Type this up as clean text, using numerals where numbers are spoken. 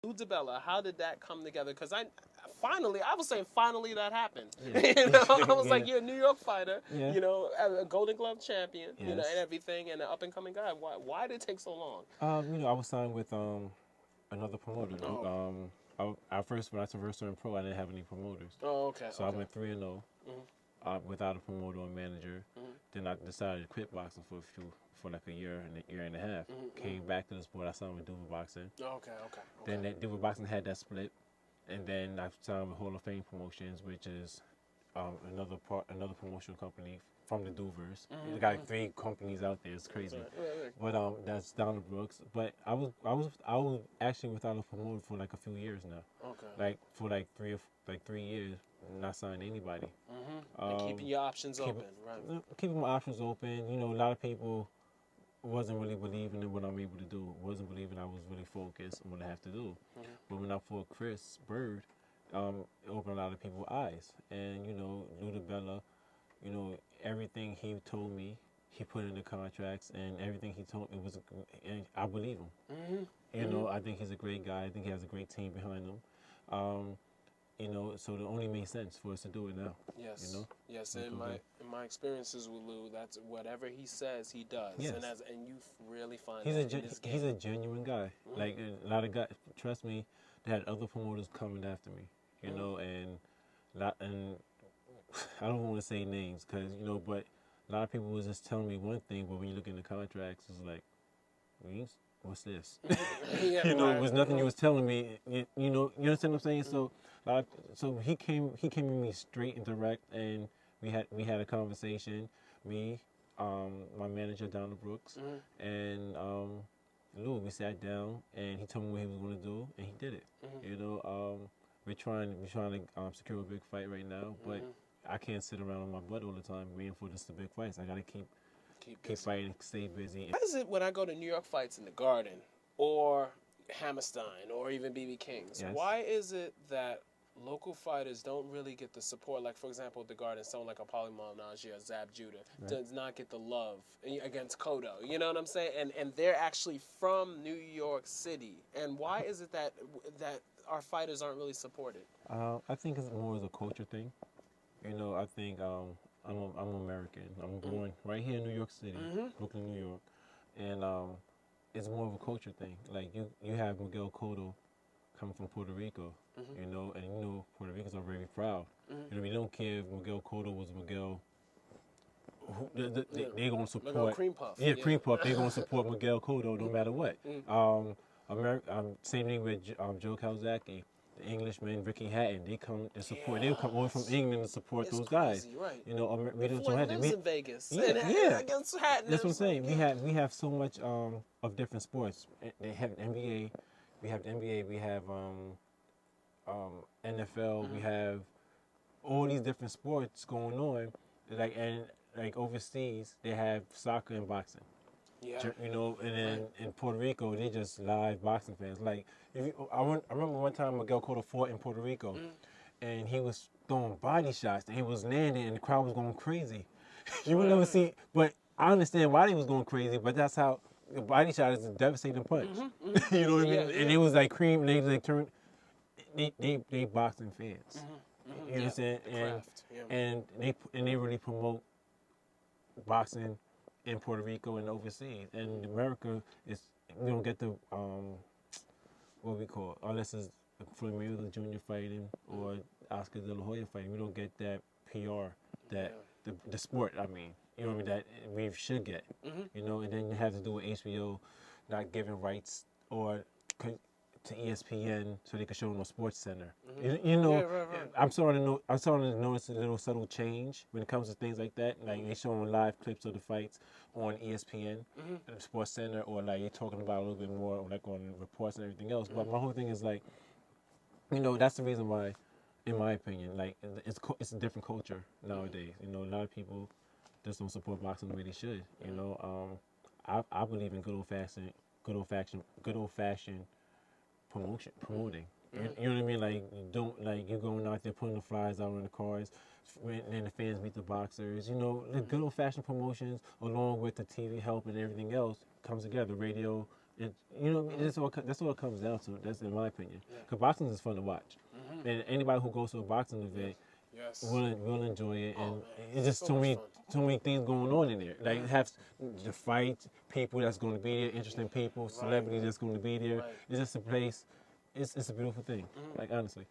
Lou DiBella, how did that come together? Because I was saying finally that happened. Yeah. I was Yeah. like, you're a New York fighter, Yeah. A Golden Glove champion, Yes. and everything, and an up and coming guy. Why did it take so long? I was signed with another promoter. Oh. When I first turned pro, I didn't have any promoters. Oh, okay. So okay. I went 3-0 without a promoter or manager. Then I decided to quit boxing for like a year and a half. Came back to the sport. I signed with Duva Boxing. Okay. Then that Duva Boxing had that split, and then I signed with Hall of Fame Promotions, which is another promotional company from the Duvers. We got 3 companies out there. It's crazy. Right. But that's down the Brooks. But I was actually without a promoter for like a few years now. Okay. Like for like 3 years, not signing anybody. And keeping your options open, right? Keeping my options open. A lot of people wasn't really believing in what I'm able to do. Wasn't believing I was really focused on what I have to do. But when I fought Chris Bird, it opened a lot of people's eyes. And Lou DiBella, everything he told me, he put in the contracts, and everything he told me and I believe him. I think he's a great guy. I think he has a great team behind him. So it only makes sense for us to do it now. Yes. Yes. In my experiences with Lou, that's whatever he says, he does. Yes. And you really find he's that in this game. He's a genuine guy. Like a lot of guys, trust me, they had other promoters coming after me. And I don't want to say names because but a lot of people was just telling me one thing, but when you look in the contracts, it's like, what's this? It was nothing you was telling me. You understand what I'm saying? So he came with me straight and direct, and we had a conversation. Me, my manager Donna Brooks, and Lou. We sat down, and he told me what he was going to do, and he did it. We're trying to secure a big fight right now, but I can't sit around on my butt all the time waiting for the big fights. I got to keep fighting, stay busy. Why is it when I go to New York fights in the Garden or Hammerstein or even BB King's, why is it that local fighters don't really get the support? Like, for example, the Garden, someone like a Paulie Malignaggi or Zab Judah does not get the love against Cotto. You know what I'm saying? And they're actually from New York City. And why is it that our fighters aren't really supported? I think it's more as a culture thing. I think I'm American. I'm born right here in New York City, Brooklyn, New York, and it's more of a culture thing. Like you have Miguel Cotto coming from Puerto Rico, and Puerto Ricans are very proud. We don't care if Miguel Cotto was Miguel. They're gonna support Cream Puff. Yeah, Cream Puff. They're gonna support Miguel Cotto no matter what. Same thing with Joe Kawasaki. The Englishmen, Ricky Hatton, they come and support. They come over from England to support those guys. Right. We don't have that. In Vegas. Yeah. Against Hatton. That's what I'm saying. We have so much of different sports. They have NBA. We have the NBA. We have NFL. We have all these different sports going on. Like overseas, they have soccer and boxing. Yeah. And then in Puerto Rico, they just live boxing fans. Like, I remember one time Miguel Cotto fought in Puerto Rico, and he was throwing body shots, and he was landing, and the crowd was going crazy. You would never see, but I understand why they was going crazy, but that's how the body shot is a devastating punch. You know what I mean? And it was like cream, and they turned, they boxing fans. You understand? And they really promote boxing in Puerto Rico and overseas. And America we don't get the what we call it, unless it's Floyd Mayweather Jr. fighting or Oscar De La Hoya fighting. We don't get that PR that the sport. I mean, that we should get. And then you have to do with HBO not giving rights or to ESPN so they can show them on Sports Center. Right. I'm starting to notice a little subtle change when it comes to things like that. Like they showing live clips of the fights on ESPN, the Sports Center, or like you're talking about a little bit more like on reports and everything else. But my whole thing is like, that's the reason why, in my opinion, like it's a different culture nowadays. A lot of people just don't support boxing the way they should. I believe in good old fashioned promoting. You know what I mean? Like you're going out there putting the flyers out on the cars, and the fans meet the boxers. The good old fashioned promotions along with the TV help and everything else comes together. Radio, And that's what it comes down to. That's in my opinion. Because boxing is fun to watch, and anybody who goes to a boxing event will enjoy it. And it's just so many things going on in there. Like have the fights, people that's going to be there, interesting people, celebrities that's going to be there. It's just a place. It's a beautiful thing. Like honestly.